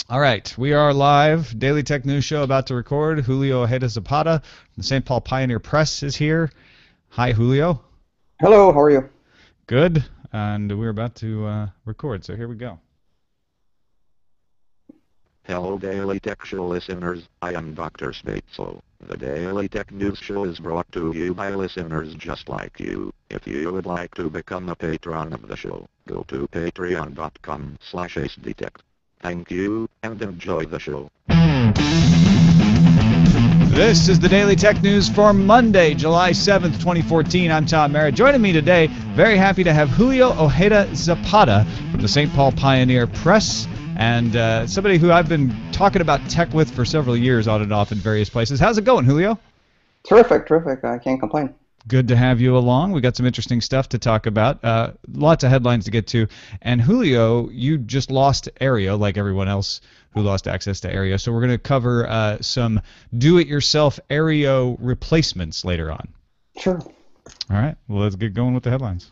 All right, we are live. Daily Tech News Show about to record. Julio Ojeda-Zapata from the St. Paul Pioneer Press is here. Hi, Julio. Hello, how are you? Good. And we're about to record, so here we go. Hello Daily Tech Show listeners, I am Dr. Spatzel. The Daily Tech News Show is brought to you by listeners just like you. If you would like to become a patron of the show, go to patreon.com/hdtech. Thank you, and enjoy the show. This is the Daily Tech News for Monday, July 7th, 2014. I'm Tom Merritt. Joining me today, very happy to have Julio Ojeda-Zapata from the St. Paul Pioneer Press, and somebody who I've been talking about tech with for several years on and off in various places. How's it going, Julio? Terrific, terrific. I can't complain. Good to have you along. We got some interesting stuff to talk about. Lots of headlines to get to. And Julio, you just lost Aereo, like everyone else who lost access to Aereo. So we're going to cover some do-it-yourself Aereo replacements later on. Sure. All right. Well, let's get going with the headlines.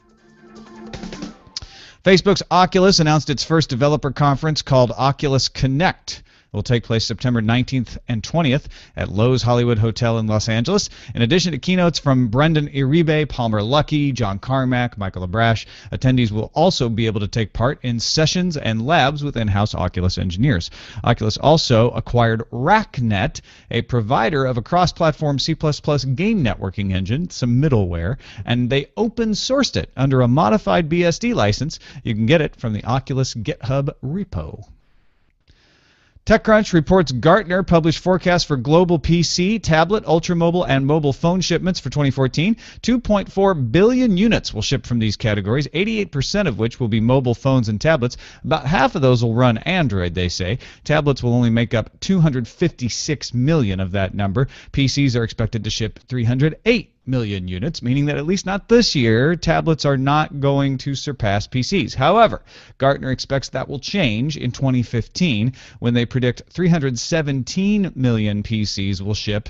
Facebook's Oculus announced its first developer conference called Oculus Connect. It will take place September 19th and 20th at Loews Hollywood Hotel in Los Angeles. In addition to keynotes from Brendan Iribe, Palmer Luckey, John Carmack, Michael Abrash, attendees will also be able to take part in sessions and labs with in-house Oculus engineers. Oculus also acquired RackNet, a provider of a cross-platform C++ game networking engine, some middleware, and they open-sourced it under a modified BSD license. You can get it from the Oculus GitHub repo. TechCrunch reports Gartner published forecasts for global PC, tablet, ultramobile, and mobile phone shipments for 2014. 2.4 billion units will ship from these categories, 88% of which will be mobile phones and tablets. About half of those will run Android, they say. Tablets will only make up 256 million of that number. PCs are expected to ship 308 million units, meaning that at least not this year, tablets are not going to surpass PCs. However, Gartner expects that will change in 2015 when they predict 317 million PCs will ship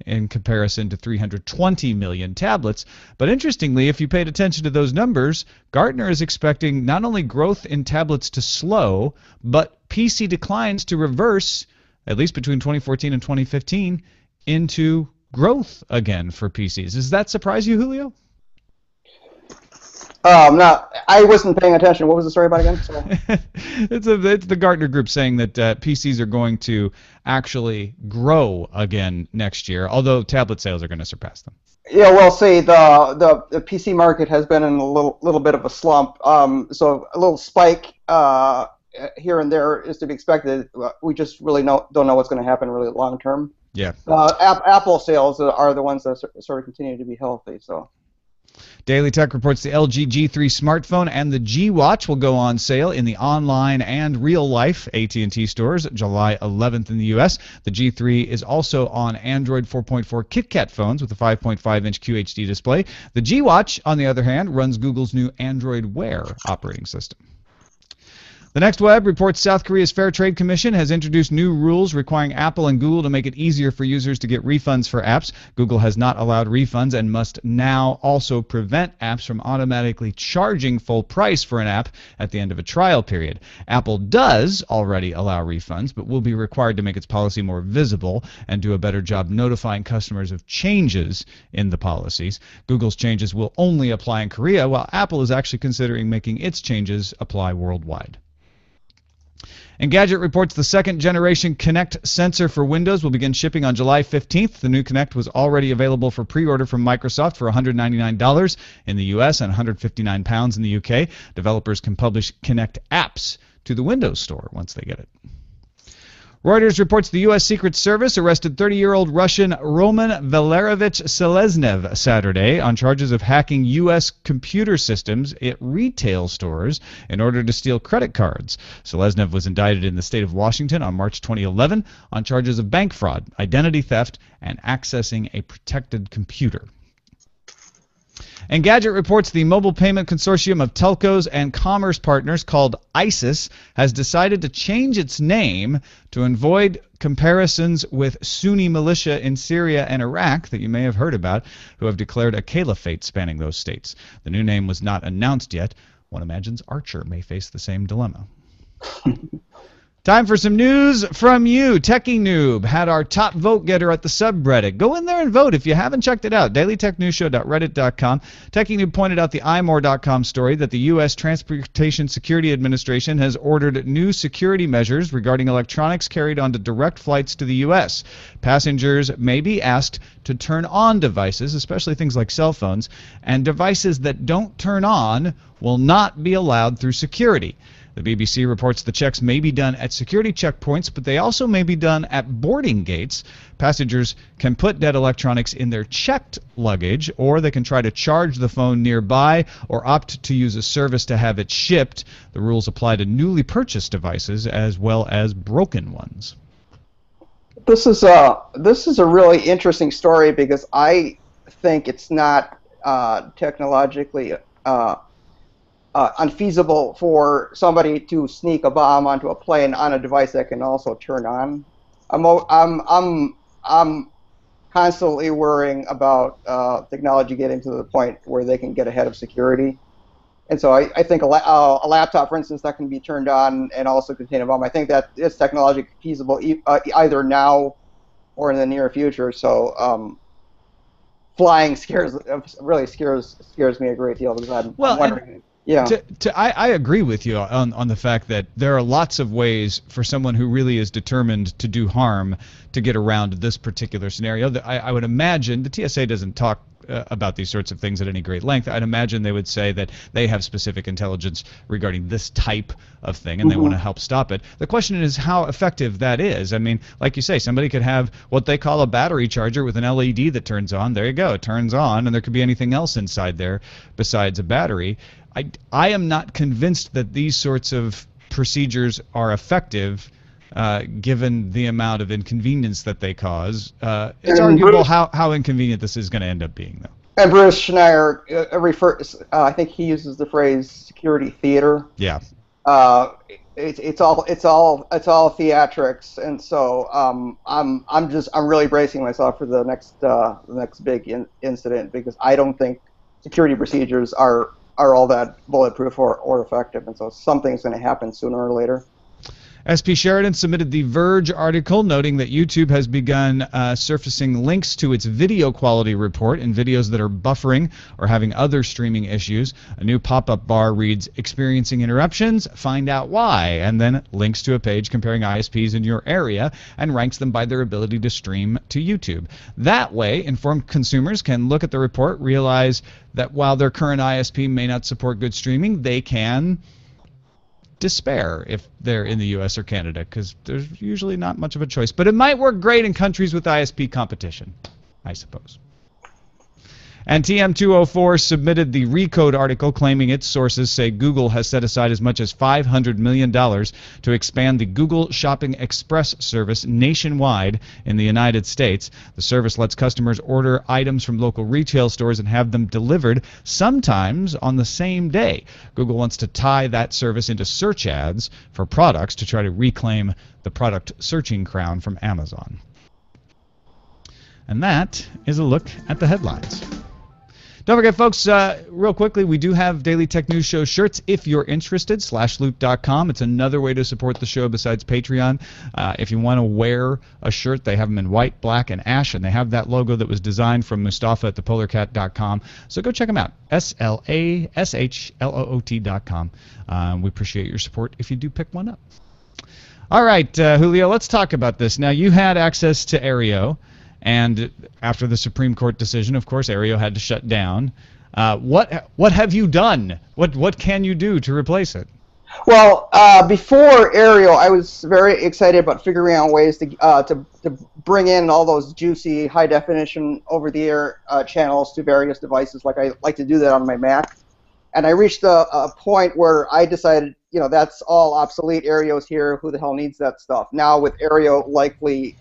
in comparison to 320 million tablets. But interestingly, if you paid attention to those numbers, Gartner is expecting not only growth in tablets to slow, but PC declines to reverse, at least between 2014 and 2015, into growth again for PCs. Does that surprise you, Julio? No, I wasn't paying attention. What was the story about again? It's the Gartner group saying that PCs are going to actually grow again next year, although tablet sales are going to surpass them. Yeah, well, see, the PC market has been in a little bit of a slump. So a little spike here and there is to be expected. We just really don't know what's going to happen really long term. Yeah. Apple sales are the ones that sort of continue to be healthy. So. Daily Tech reports the LG G3 smartphone and the G Watch will go on sale in the online and real-life AT&T stores July 11th in the U.S. The G3 is also on Android 4.4 KitKat phones with a 5.5-inch QHD display. The G Watch, on the other hand, runs Google's new Android Wear operating system. The Next Web reports South Korea's Fair Trade Commission has introduced new rules requiring Apple and Google to make it easier for users to get refunds for apps. Google has not allowed refunds and must now also prevent apps from automatically charging full price for an app at the end of a trial period. Apple does already allow refunds, but will be required to make its policy more visible and do a better job notifying customers of changes in the policies. Google's changes will only apply in Korea, while Apple is actually considering making its changes apply worldwide. Engadget reports the second-generation Kinect sensor for Windows will begin shipping on July 15th. The new Kinect was already available for pre-order from Microsoft for $199 in the U.S. and £159 in the U.K. Developers can publish Kinect apps to the Windows Store once they get it. Reuters reports the U.S. Secret Service arrested 30-year-old Russian Roman Valerovich Seleznev Saturday on charges of hacking U.S. computer systems at retail stores in order to steal credit cards. Seleznev was indicted in the state of Washington on March 2011 on charges of bank fraud, identity theft, and accessing a protected computer. Engadget reports the mobile payment consortium of telcos and commerce partners called ISIS has decided to change its name to avoid comparisons with Sunni militia in Syria and Iraq that you may have heard about, who have declared a caliphate spanning those states. The new name was not announced yet. One imagines Archer may face the same dilemma. Time for some news from you. Techie Noob had our top vote getter at the subreddit. Go in there and vote if you haven't checked it out. dailytechnewsshow.reddit.com. Techie Noob pointed out the imore.com story that the U.S. Transportation Security Administration has ordered new security measures regarding electronics carried onto direct flights to the U.S. Passengers may be asked to turn on devices, especially things like cell phones, and devices that don't turn on will not be allowed through security. The BBC reports the checks may be done at security checkpoints, but they also may be done at boarding gates. Passengers can put dead electronics in their checked luggage, or they can try to charge the phone nearby or opt to use a service to have it shipped. The rules apply to newly purchased devices as well as broken ones. This is a really interesting story because I think it's not technologically unfeasible for somebody to sneak a bomb onto a plane on a device that can also turn on. I'm constantly worrying about technology getting to the point where they can get ahead of security. And so I think a laptop, for instance, that can be turned on and also contain a bomb, I think that is technologically feasible either now or in the near future. So flying really scares me a great deal because I'm wondering. Yeah. I agree with you on the fact that there are lots of ways for someone who really is determined to do harm to get around this particular scenario. I would imagine the TSA doesn't talk about these sorts of things at any great length. I'd imagine they would say that they have specific intelligence regarding this type of thing and they want to help stop it. The question is how effective that is. I mean, like you say, somebody could have what they call a battery charger with an LED that turns on. There you go. It turns on, and there could be anything else inside there besides a battery. I am not convinced that these sorts of procedures are effective given the amount of inconvenience that they cause. It's arguable how inconvenient this is going to end up being, though. And Bruce Schneier I think he uses the phrase security theater. Yeah. It's all theatrics, and so I'm really bracing myself for the next big incident because I don't think security procedures are all that bulletproof or effective, and so something's going to happen sooner or later. SP Sheridan submitted the Verge article noting that YouTube has begun surfacing links to its video quality report in videos that are buffering or having other streaming issues. A new pop-up bar reads, "Experiencing interruptions? Find out why," and then links to a page comparing ISPs in your area and ranks them by their ability to stream to YouTube. That way, informed consumers can look at the report, realize that while their current ISP may not support good streaming, they can despair if they're in the US or Canada, because there's usually not much of a choice. But it might work great in countries with ISP competition, I suppose. And TM204 submitted the Recode article claiming its sources say Google has set aside as much as $500 million to expand the Google Shopping Express service nationwide in the United States. The service lets customers order items from local retail stores and have them delivered, sometimes on the same day. Google wants to tie that service into search ads for products to try to reclaim the product searching crown from Amazon. And that is a look at the headlines. Don't forget, folks, real quickly, we do have Daily Tech News Show shirts if you're interested, /loop.com. It's another way to support the show besides Patreon. If you want to wear a shirt, they have them in white, black, and ash, and they have that logo that was designed from Mustafa at thepolarcat.com. So go check them out, SLASHLOOT.com. We appreciate your support if you do pick one up. All right, Julio, let's talk about this. Now, you had access to Aereo. And after the Supreme Court decision, of course, Aereo had to shut down. What have you done? What can you do to replace it? Well, before Aereo, I was very excited about figuring out ways to bring in all those juicy, high-definition, over-the-air channels to various devices. Like I like to do that on my Mac. And I reached a point where I decided, that's all obsolete. Aereo's here. Who the hell needs that stuff? Now with Aereo likely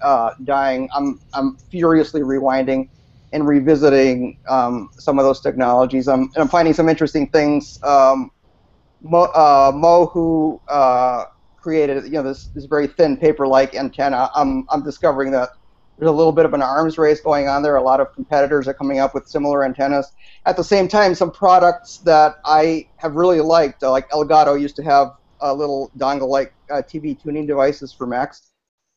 dying, I'm furiously rewinding and revisiting some of those technologies. I'm finding some interesting things. Mo, who created this very thin paper-like antenna, I'm discovering that there's a little bit of an arms race going on there. A lot of competitors are coming up with similar antennas. At the same time, some products that I have really liked, like Elgato used to have little dongle-like TV tuning devices for Macs.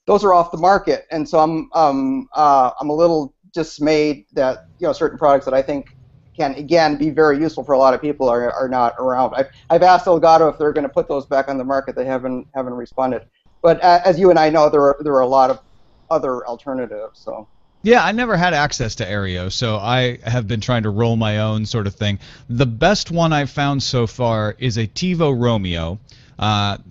Those are off the market, and so I'm a little dismayed that certain products that I think can again be very useful for a lot of people are not around. I've asked Elgato if they're going to put those back on the market. They haven't responded. But as you and I know, there are a lot of other alternatives. So. Yeah, I never had access to Aereo, so I have been trying to roll my own sort of thing. The best one I've found so far is a TiVo Romeo.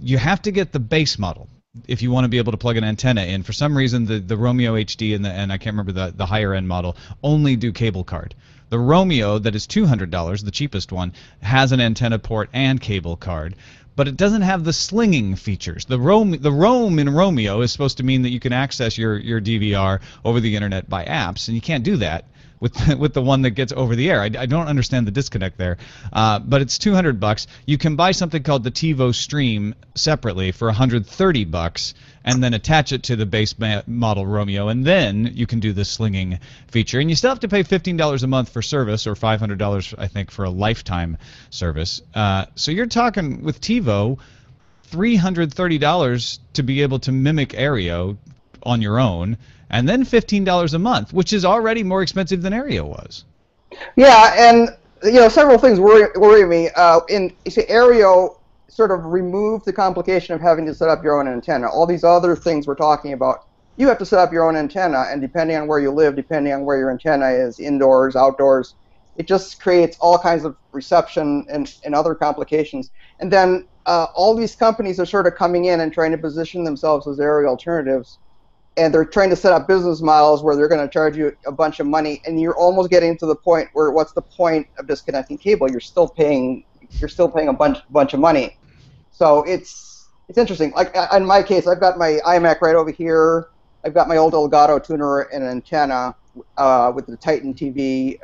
You have to get the base model if you want to be able to plug an antenna in. For some reason, the Romeo HD and I can't remember the higher end model only do cable card. The Romeo, that is $200, the cheapest one, has an antenna port and cable card, but it doesn't have the slinging features. The Rome in Romeo is supposed to mean that you can access your DVR over the internet by apps, and you can't do that with the one that gets over the air. I don't understand the disconnect there, but it's $200. You can buy something called the TiVo Stream separately for $130, and then attach it to the base model Romeo, and then you can do the slinging feature. And you still have to pay $15 a month for service, or $500, I think, for a lifetime service. So you're talking with TiVo, $330 to be able to mimic Aereo on your own, and then $15 a month, which is already more expensive than Aereo was. Yeah, and several things worry me. You see, Aereo sort of removed the complication of having to set up your own antenna. All these other things we're talking about, you have to set up your own antenna, and depending on where you live, depending on where your antenna is, indoors, outdoors, it just creates all kinds of reception and other complications. And then all these companies are sort of coming in and trying to position themselves as Aereo alternatives, and they're trying to set up business models where they're going to charge you a bunch of money, and you're almost getting to the point where what's the point of disconnecting cable? You're still paying a bunch of money. So it's interesting. Like in my case, I've got my iMac right over here. I've got my old Elgato tuner and an antenna with the Titan TV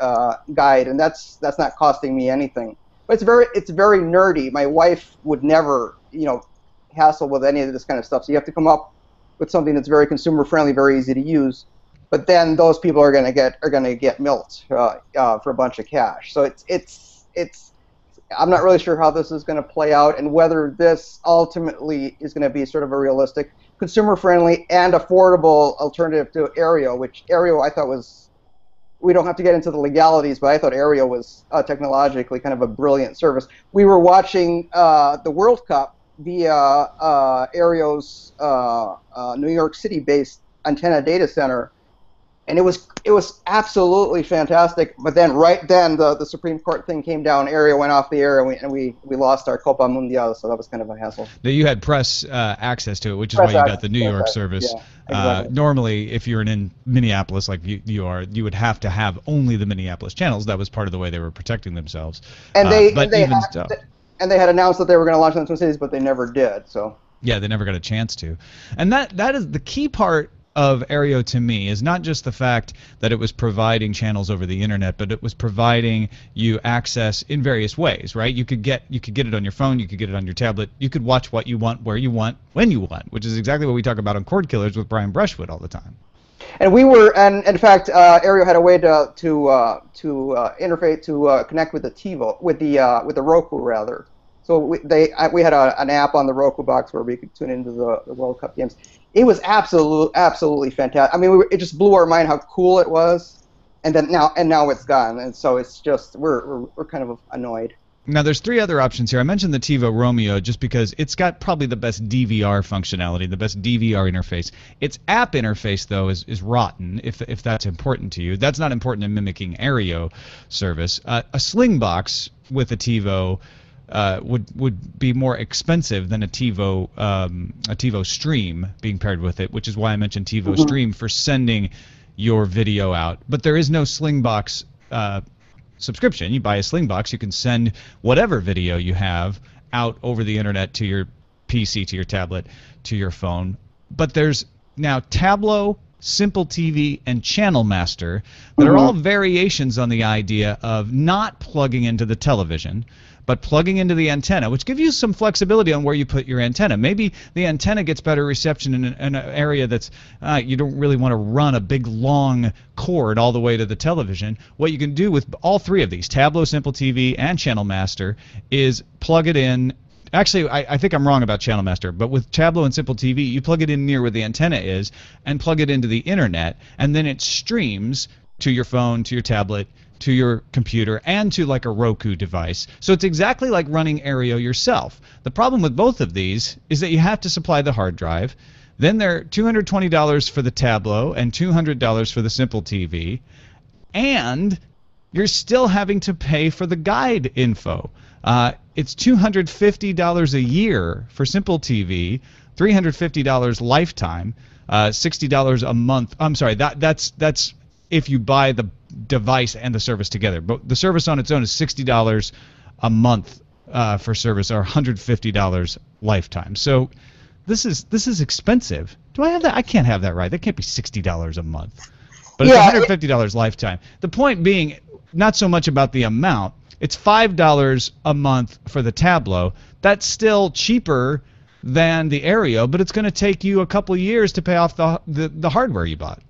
guide, and that's not costing me anything. But it's very nerdy. My wife would never hassle with any of this kind of stuff. So you have to come up with something that's very consumer friendly, very easy to use. But then those people are going to get milked for a bunch of cash. So it's I'm not really sure how this is going to play out, and whether this ultimately is going to be sort of a realistic, consumer-friendly, and affordable alternative to Aereo, which Aereo I thought was, we don't have to get into the legalities, but I thought Aereo was technologically kind of a brilliant service. We were watching the World Cup via Aereo's New York City-based antenna data center, and it was absolutely fantastic. But then the Supreme Court thing came down, Aereo went off the air, and we lost our Copa Mundial, so that was kind of a hassle. Now, you had press access to it, which is why you got the New York service. Yeah, exactly. Normally, if you're in Minneapolis like you are, you would have to have only the Minneapolis channels. That was part of the way they were protecting themselves. And they had announced that they were going to launch in the Twin Cities, but they never did. So yeah, they never got a chance to. And that is the key part of Aereo to me, is not just the fact that it was providing channels over the internet, but it was providing you access in various ways, right? You could get it on your phone, you could get it on your tablet, you could watch what you want, where you want, when you want, which is exactly what we talk about on Cord Killers with Brian Brushwood all the time. And in fact, Aereo had a way to interface to connect with the TiVo, with the Roku rather. So we had an app on the Roku box where we could tune into the World Cup games. It was absolutely fantastic. I mean, it just blew our mind how cool it was, and now it's gone, and so it's just we're kind of annoyed. Now, there's three other options here. I mentioned the TiVo Romeo just because it's got probably the best DVR functionality, the best DVR interface. Its app interface, though, is rotten, if that's important to you. That's not important in mimicking Aereo service. A Slingbox with a TiVo would be more expensive than a TiVo Stream being paired with it, which is why I mentioned TiVo Stream for sending your video out. But there is no Slingbox subscription. You buy a Slingbox, you can send whatever video you have out over the internet to your PC, to your tablet, to your phone. But there's now Tableau, Simple TV, and Channel Master that are all variations on the idea of not plugging into the television, but plugging into the antenna, which gives you some flexibility on where you put your antenna. Maybe the antenna gets better reception in an area that's you don't really want to run a big long cord all the way to the television. What you can do with all three of these, Tableau, Simple TV, and Channel Master, is plug it in Actually, I think I'm wrong about Channel Master, but with Tableau and Simple TV, you plug it in near where the antenna is and plug it into the internet, and then it streams to your phone, to your tablet, to your computer, and to like a Roku device. So it's exactly like running Aereo yourself. The problem with both of these is that you have to supply the hard drive. Then they're $220 for the Tableau and $200 for the Simple TV, and you're still having to pay for the guide info. It's $250 a year for Simple TV, $350 lifetime, $60 a month. I'm sorry, that's if you buy the device and the service together. But the service on its own is $60 a month for service, or $150 lifetime. So this is expensive. Do I have that? I can't have that right. That can't be $60 a month. But it's $150 lifetime. The point being, not so much about the amount. It's $5 a month for the Tableau. That's still cheaper than the Aereo, but it's going to take you a couple of years to pay off the hardware you bought.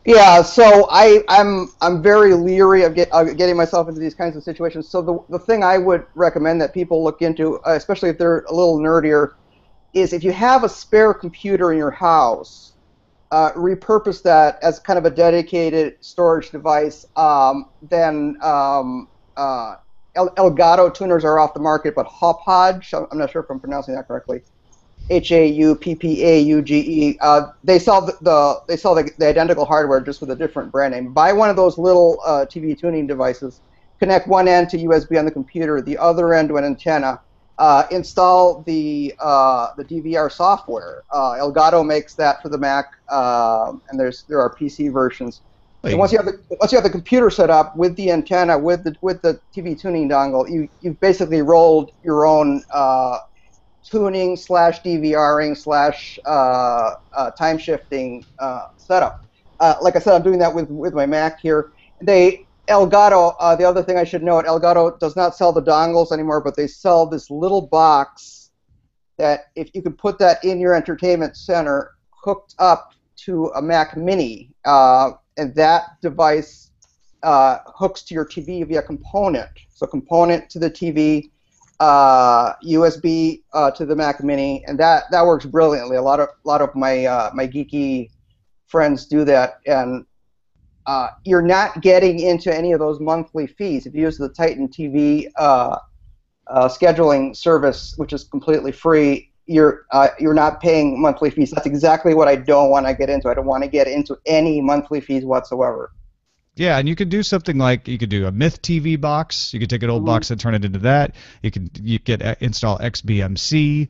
Yeah, so I'm very leery of getting myself into these kinds of situations. So the thing I would recommend that people look into, especially if they're a little nerdier, is if you have a spare computer in your house, repurpose that as kind of a dedicated storage device. Then Elgato tuners are off the market, but Hauppauge, I'm not sure if I'm pronouncing that correctly, Hauppauge, they sell the identical hardware just with a different brand name. Buy one of those little TV tuning devices, connect one end to USB on the computer, the other end to an antenna, install the DVR software. Elgato makes that for the Mac, and there are PC versions. And once you have the computer set up with the antenna, with the TV tuning dongle, you've basically rolled your own tuning / DVRing / time shifting setup. Like I said, I'm doing that with my Mac here. Elgato, the other thing I should note, Elgato does not sell the dongles anymore, but they sell this little box that if you could put that in your entertainment center, hooked up to a Mac Mini, and that device hooks to your TV via component. So component to the TV, USB to the Mac Mini, and that works brilliantly. A lot of my my geeky friends do that, and you're not getting into any of those monthly fees. If you use the Titan TV scheduling service, which is completely free, you're not paying monthly fees. That's exactly what I don't want to get into. I don't want to get into any monthly fees whatsoever. Yeah, and you could do something like you could do a Myth TV box. You could take an old box and turn it into that. You could install XBMC.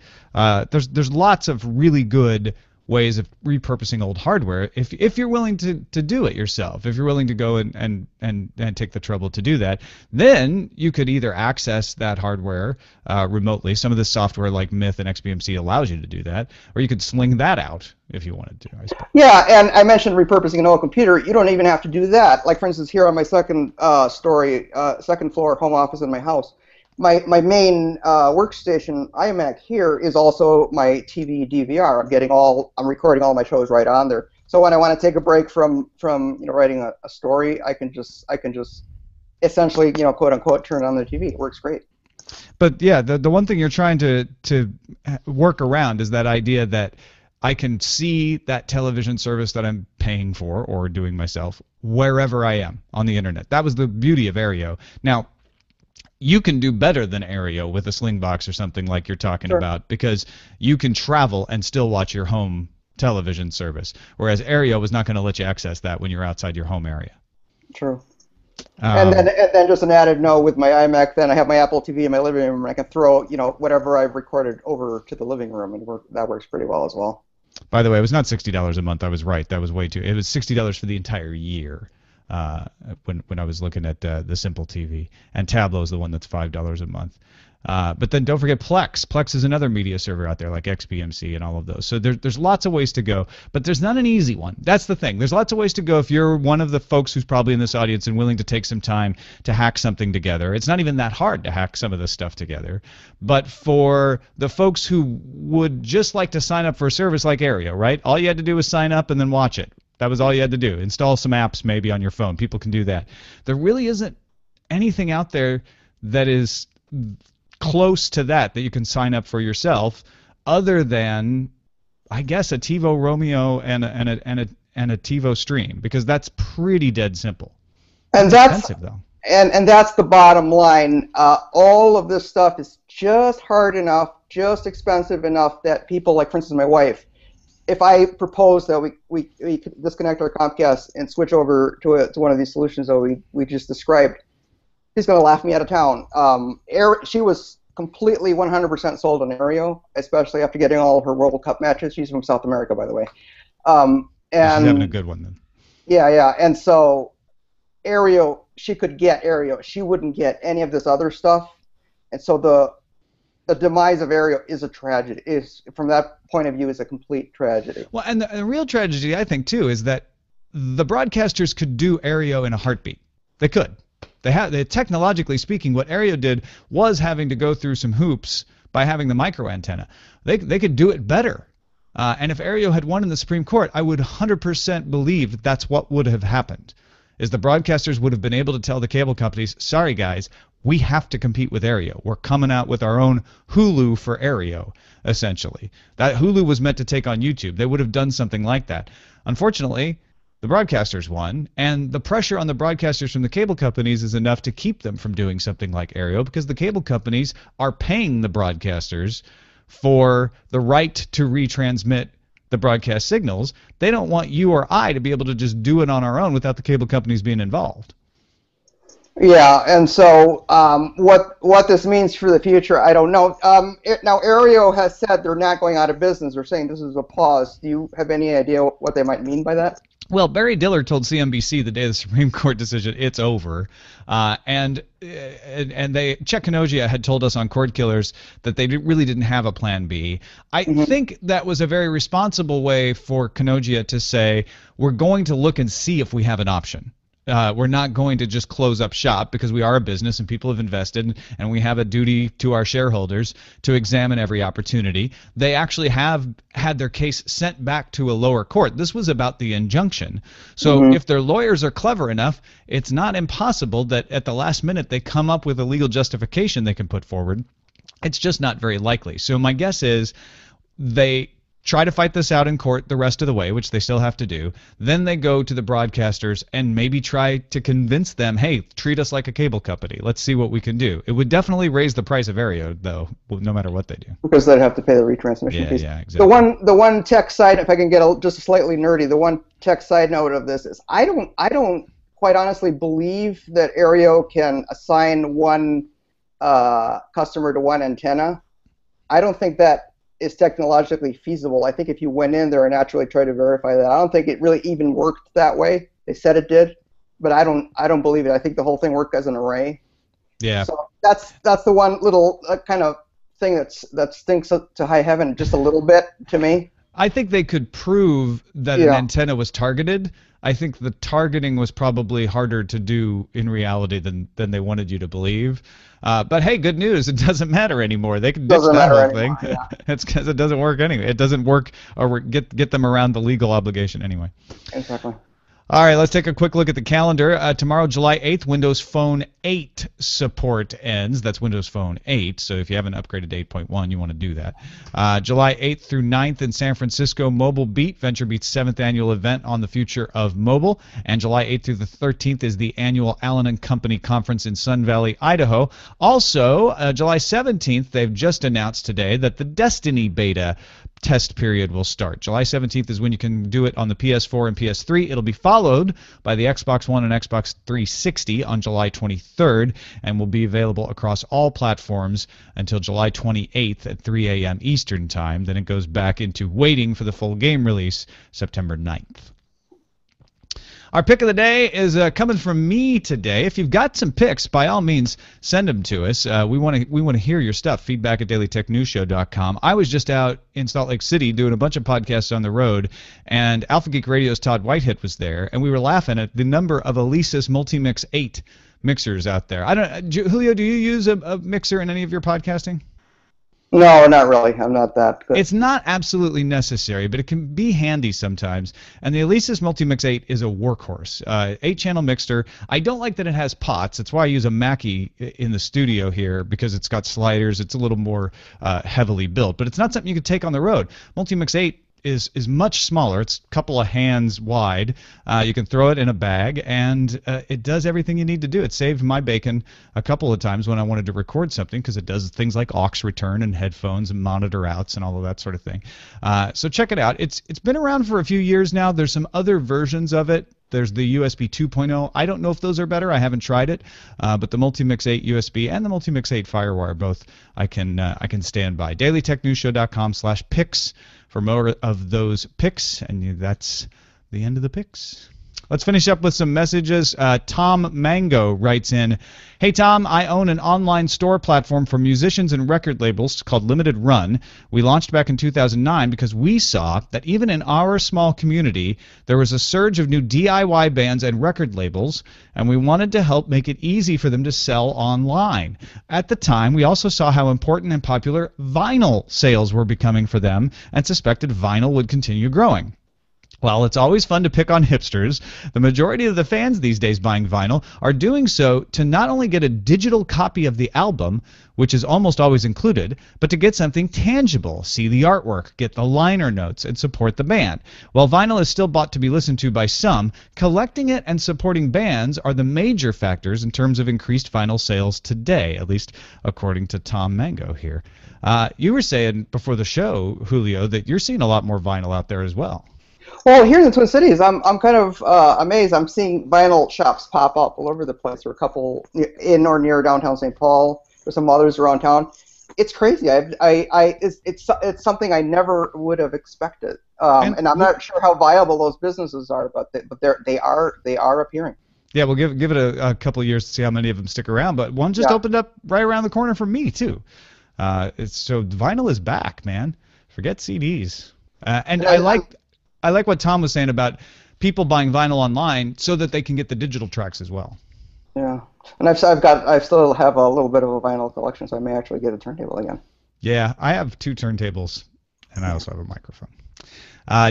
There's lots of really good ways of repurposing old hardware if you're willing to do it yourself. If you're willing to go and take the trouble to do that, then you could either access that hardware remotely. Some of the software like Myth and XBMC allows you to do that, or you could sling that out if you wanted to, I suppose. Yeah, and I mentioned repurposing an old computer. You don't even have to do that. Like, for instance, here on my second floor home office in my house, my main workstation iMac here is also my TV DVR. I'm recording all my shows right on there. So when I want to take a break from writing a story, I can just essentially quote unquote turn on the TV. It works great. But yeah, the one thing you're trying to work around is that idea that I can see that television service that I'm paying for or doing myself wherever I am on the internet. That was the beauty of Aereo. Now, you can do better than Aereo with a Slingbox or something like you're talking about, because you can travel and still watch your home television service, whereas Aereo is not going to let you access that when you're outside your home area. True. And then just an added note with my iMac, then I have my Apple TV in my living room, and I can throw whatever I've recorded over to the living room, and that works pretty well as well. By the way, it was not $60 a month. I was right. That was way too. It was $60 for the entire year. When I was looking at the Simple TV, and Tableau is the one that's $5 a month. But then don't forget Plex. Plex is another media server out there, like XBMC and all of those. So there's lots of ways to go, but there's not an easy one. That's the thing. There's lots of ways to go if you're one of the folks who's probably in this audience and willing to take some time to hack something together. It's not even that hard to hack some of this stuff together. But for the folks who would just like to sign up for a service like Aereo, right? All you had to do was sign up and then watch it. That was all you had to do. Install some apps maybe on your phone. People can do that. There really isn't anything out there that is close to that you can sign up for yourself, other than, I guess, a TiVo Romeo and a TiVo Stream, because that's pretty dead simple. And that's expensive, though. And that's the bottom line. All of this stuff is just hard enough, just expensive enough that people, like for instance my wife, if I propose that we disconnect our Comcast and switch over to one of these solutions that we just described, she's going to laugh me out of town. She was completely 100% sold on Aereo, especially after getting all of her World Cup matches. She's from South America, by the way. And she's having a good one then. Yeah. And so Aereo, she could get Aereo. She wouldn't get any of this other stuff. And so the demise of Aereo is a tragedy. From that point of view, is a complete tragedy. Well, and the real tragedy, I think, too, is that the broadcasters could do Aereo in a heartbeat. They could. They technologically speaking, what Aereo did was having to go through some hoops by having the micro antenna. They could do it better. And if Aereo had won in the Supreme Court, I would 100% believe that's what would have happened. Is the broadcasters would have been able to tell the cable companies, sorry guys, we have to compete with Aereo. We're coming out with our own Hulu for Aereo, essentially. That Hulu was meant to take on YouTube. They would have done something like that. Unfortunately, the broadcasters won, and the pressure on the broadcasters from the cable companies is enough to keep them from doing something like Aereo, because the cable companies are paying the broadcasters for the right to retransmit the broadcast signals. They don't want you or I to be able to just do it on our own without the cable companies being involved. Yeah, and so what this means for the future, I don't know. Now, Aereo has said they're not going out of business. They're saying this is a pause. Do you have any idea what they might mean by that? Well, Barry Diller told CNBC the day of the Supreme Court decision, it's over. And Chuck Kanogia had told us on Cord Killers that they really didn't have a plan B. I think that was a very responsible way for Kanogia to say, we're going to look and see if we have an option. We're not going to just close up shop, because we are a business and people have invested, and we have a duty to our shareholders to examine every opportunity. They actually have had their case sent back to a lower court. This was about the injunction. So if their lawyers are clever enough, it's not impossible that at the last minute they come up with a legal justification they can put forward. It's just not very likely. So my guess is they try to fight this out in court the rest of the way, which they still have to do. Then they go to the broadcasters and maybe try to convince them, hey, treat us like a cable company. Let's see what we can do. It would definitely raise the price of Aereo, though, no matter what they do. Because they'd have to pay the retransmission fees. Yeah, exactly. The one tech side, if I can get just slightly nerdy, the one tech side note of this is I don't quite honestly believe that Aereo can assign one customer to one antenna. I don't think that is technologically feasible. I think if you went in there and actually tried to verify that, I don't think it really even worked that way. They said it did, but I don't believe it. I think the whole thing worked as an array. Yeah. So that's the one little kind of thing that stinks to high heaven just a little bit to me. I think they could prove that an antenna was targeted. I think the targeting was probably harder to do in reality than they wanted you to believe. But hey, good news. It doesn't matter anymore. They can ditch that whole thing. Yeah. It's because it doesn't work anyway. It doesn't work or get them around the legal obligation anyway. Exactly. All right, let's take a quick look at the calendar. Tomorrow, July 8th, Windows Phone 8 support ends. That's Windows Phone 8, so if you haven't upgraded to 8.1, you want to do that. July 8th through 9th in San Francisco, Mobile Beat, VentureBeat's 7th annual event on the future of mobile. And July 8th through the 13th is the annual Allen & Company Conference in Sun Valley, Idaho. Also, July 17th, they've just announced today that the Destiny beta test period will start. July 17th is when you can do it on the PS4 and PS3. It'll be followed by the Xbox One and Xbox 360 on July 23rd, and will be available across all platforms until July 28th at 3 a.m. Eastern Time. Then it goes back into waiting for the full game release September 9th. Our pick of the day is coming from me today. If you've got some picks, by all means, send them to us. We want to hear your stuff. Feedback at dailytechnewsshow.com. I was just out in Salt Lake City doing a bunch of podcasts on the road, and Alpha Geek Radio's Todd Whitehead was there, and we were laughing at the number of Alesis Multimix 8 mixers out there. Julio, do you use a mixer in any of your podcasting? No, not really. I'm not that good. It's not absolutely necessary, but it can be handy sometimes. And the Alesis Multimix 8 is a workhorse. 8-channel mixer. I don't like that it has pots. That's why I use a Mackie in the studio here, because it's got sliders. It's a little more heavily built. But it's not something you could take on the road. Multimix 8 is much smaller. It's a couple of hands wide. You can throw it in a bag, and it does everything you need to do. It saved my bacon a couple of times when I wanted to record something, because it does things like aux return and headphones and monitor outs and all of that sort of thing. So check it out. It's been around for a few years now. There's some other versions of it. There's the USB 2.0. I don't know if those are better. I haven't tried it, but the Multimix 8 USB and the Multimix 8 FireWire, both I can stand by. DailyTechNewsShow.com/picks for more of those picks, and that's the end of the picks. Let's finish up with some messages. Tom Mango writes in, "Hey Tom, I own an online store platform for musicians and record labels called Limited Run. We launched back in 2009 because we saw that even in our small community, there was a surge of new DIY bands and record labels, and we wanted to help make it easy for them to sell online. At the time, we also saw how important and popular vinyl sales were becoming for them and suspected vinyl would continue growing. While it's always fun to pick on hipsters, the majority of the fans these days buying vinyl are doing so to not only get a digital copy of the album, which is almost always included, but to get something tangible, see the artwork, get the liner notes, and support the band. While vinyl is still bought to be listened to by some, collecting it and supporting bands are the major factors in terms of increased vinyl sales today, at least according to Tom Mango here." You were saying before the show, Julio, that you're seeing a lot more vinyl out there as well. Well, here in the Twin Cities, I'm kind of amazed. I'm seeing vinyl shops pop up all over the place. There are a couple in or near downtown St. Paul. There's some others around town. It's crazy. It's something I never would have expected. And I'm not sure how viable those businesses are, but they are appearing. Yeah, we'll give it a couple of years to see how many of them stick around. But one just opened up right around the corner from me too. So vinyl is back, man. Forget CDs. And I like what Tom was saying about people buying vinyl online so that they can get the digital tracks as well. Yeah, and I still have a little bit of a vinyl collection, so I may actually get a turntable again. Yeah, I have 2 turntables, and I also have a microphone.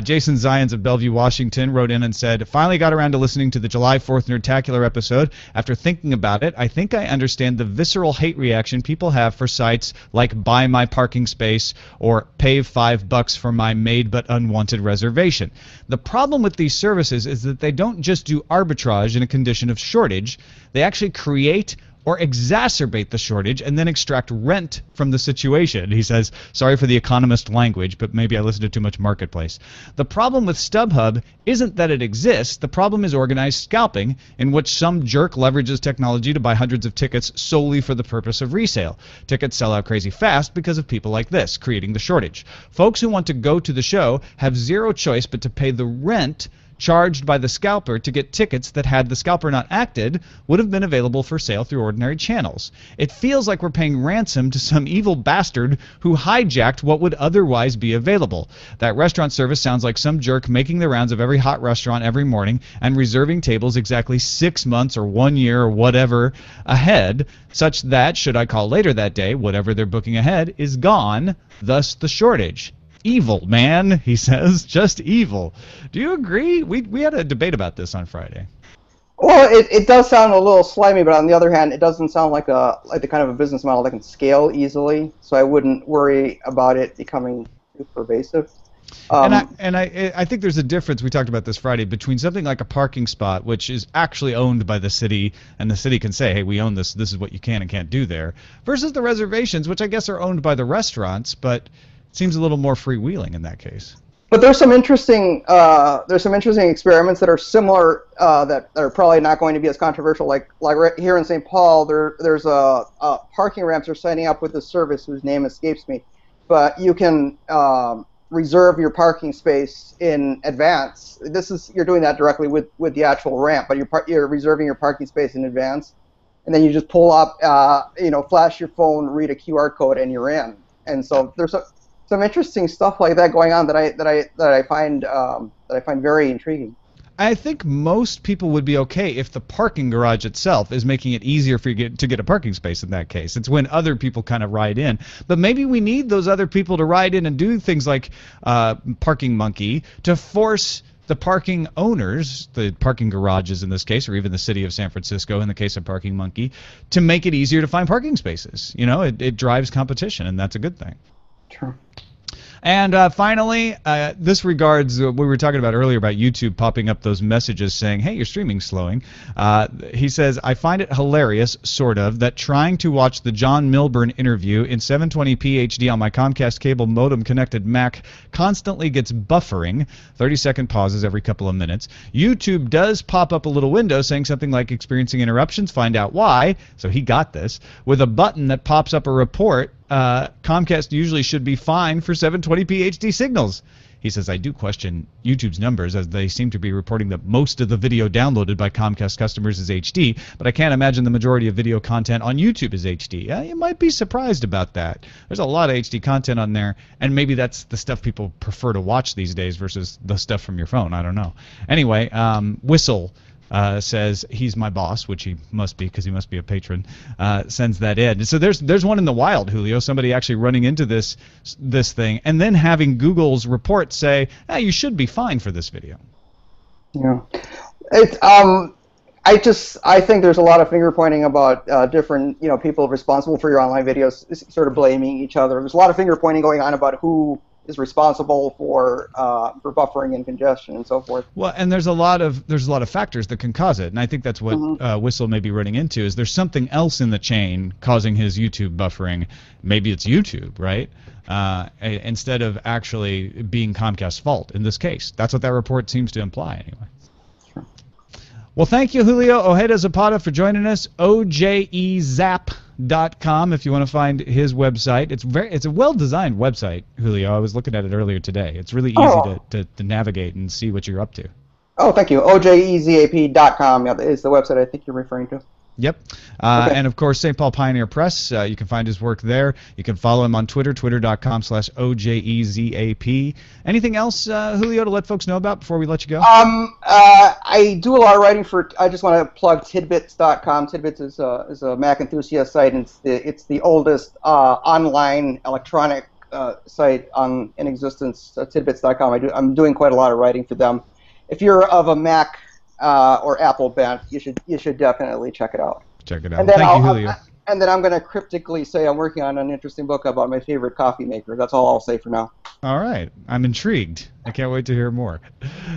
Jason Zions of Bellevue, Washington wrote in and said, "Finally got around to listening to the July 4th Nerdtacular episode. After thinking about it, I think I understand the visceral hate reaction people have for sites like Buy My Parking Space or Pay $5 for my made but unwanted reservation. The problem with these services is that they don't just do arbitrage in a condition of shortage. They actually create or exacerbate the shortage and then extract rent from the situation." He says, "Sorry for the economist language, but maybe I listened to too much Marketplace. The problem with StubHub isn't that it exists. The problem is organized scalping, in which some jerk leverages technology to buy hundreds of tickets solely for the purpose of resale. Tickets sell out crazy fast because of people like this, creating the shortage. Folks who want to go to the show have zero choice but to pay the rent charged by the scalper to get tickets that, had the scalper not acted, would have been available for sale through ordinary channels. It feels like we're paying ransom to some evil bastard who hijacked what would otherwise be available. That restaurant service sounds like some jerk making the rounds of every hot restaurant every morning and reserving tables exactly 6 months or 1 year or whatever ahead, such that, should I call later that day, whatever they're booking ahead is gone, thus the shortage. Evil, man," he says. "Just evil." Do you agree? We had a debate about this on Friday. Well, it does sound a little slimy, but on the other hand, it doesn't sound like the kind of a business model that can scale easily. So I wouldn't worry about it becoming too pervasive. I think there's a difference, we talked about this Friday, between something like a parking spot, which is actually owned by the city, and the city can say, hey, we own this is what you can and can't do there, versus the reservations, which I guess are owned by the restaurants, but it seems a little more freewheeling in that case. But there's some interesting experiments that are similar that are probably not going to be as controversial. Like right here in St. Paul, there's a parking ramps are signing up with a service whose name escapes me, but you can reserve your parking space in advance. You're doing that directly with the actual ramp, but you're reserving your parking space in advance, and then you just pull up, flash your phone, read a QR code, and you're in. And so there's some interesting stuff like that going on that I find very intriguing. I think most people would be okay if the parking garage itself is making it easier for you to get a parking space in that case. It's when other people kind of ride in. But maybe we need those other people to ride in and do things like Parking Monkey to force the parking owners, the parking garages in this case, or even the city of San Francisco in the case of Parking Monkey, to make it easier to find parking spaces. You know, it drives competition, and that's a good thing. True. And finally, this regards what we were talking about earlier about YouTube popping up those messages saying, hey, your streaming's slowing. He says, I find it hilarious, sort of, that trying to watch the John Milburn interview in 720p HD on my Comcast cable modem-connected Mac constantly gets buffering, 30-second pauses every couple of minutes. YouTube does pop up a little window saying something like experiencing interruptions, find out why, so he got this, with a button that pops up a report. Comcast usually should be fine for 720p HD signals. He says, I do question YouTube's numbers as they seem to be reporting that most of the video downloaded by Comcast customers is HD, but I can't imagine the majority of video content on YouTube is HD. You might be surprised about that. There's a lot of HD content on there, and maybe that's the stuff people prefer to watch these days versus the stuff from your phone. I don't know. Anyway, Whistle says he's my boss, which he must be because he must be a patron, sends that in. So there's one in the wild, Julio, somebody actually running into this thing and then having Google's report say, you should be fine for this video. Yeah. I think there's a lot of finger pointing about different people responsible for your online videos sort of blaming each other. There's a lot of finger pointing going on about who is responsible for buffering and congestion and so forth. Well, and there's a lot of factors that can cause it, and I think that's what Whistle may be running into. Is there's something else in the chain causing his YouTube buffering? Maybe it's YouTube, right? Instead of actually being Comcast's fault in this case. That's what that report seems to imply, anyway. Sure. Well, thank you, Julio Ojeda-Zapata, for joining us. OJEZap.com if you want to find his website. It's a well-designed website, Julio. I was looking at it earlier today. It's really easy to navigate and see what you're up to. Oh, thank you. OJEZAP.com is the website I think you're referring to. Yep. Okay. And, of course, St. Paul Pioneer Press. You can find his work there. You can follow him on Twitter, twitter.com/OJEZAP. Anything else, Julio, to let folks know about before we let you go? I do a lot of writing I just want to plug tidbits.com. Tidbits is a Mac enthusiast site, and it's the oldest online electronic site in existence, tidbits.com. I'm doing quite a lot of writing for them. If you're of a Mac or Apple bent, you should definitely check it out. Check it out. Thank you, Julio. And then I'm going to cryptically say I'm working on an interesting book about my favorite coffee maker. That's all I'll say for now. All right. I'm intrigued. I can't wait to hear more.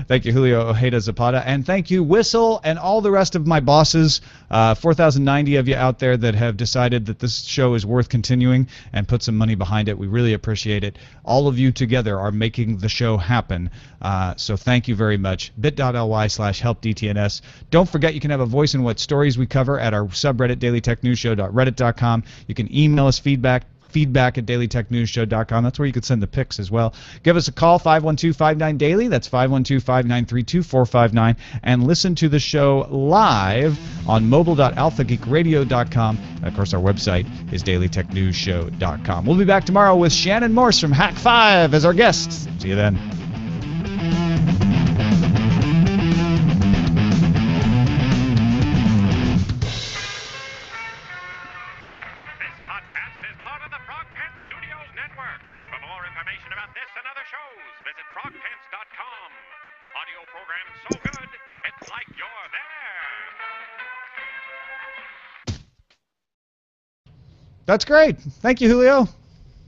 Thank you, Julio Ojeda-Zapata. And thank you, Whistle, and all the rest of my bosses, 4,090 of you out there that have decided that this show is worth continuing and put some money behind it. We really appreciate it. All of you together are making the show happen. So thank you very much. bit.ly/helpdtns. Don't forget you can have a voice in what stories we cover at our subreddit, dailytechnewsshow.reddit.com. You can email us feedback at dailytechnewsshow.com. That's where you could send the pics as well. Give us a call, 512-59-DAILY. That's 512-593-2459. And listen to the show live on mobile.alphageekradio.com. And, of course, our website is dailytechnewsshow.com. We'll be back tomorrow with Shannon Morse from Hack 5 as our guest. See you then. Visit frogpants.com. Audio program so good, it's like you're there. That's great. Thank you, Julio.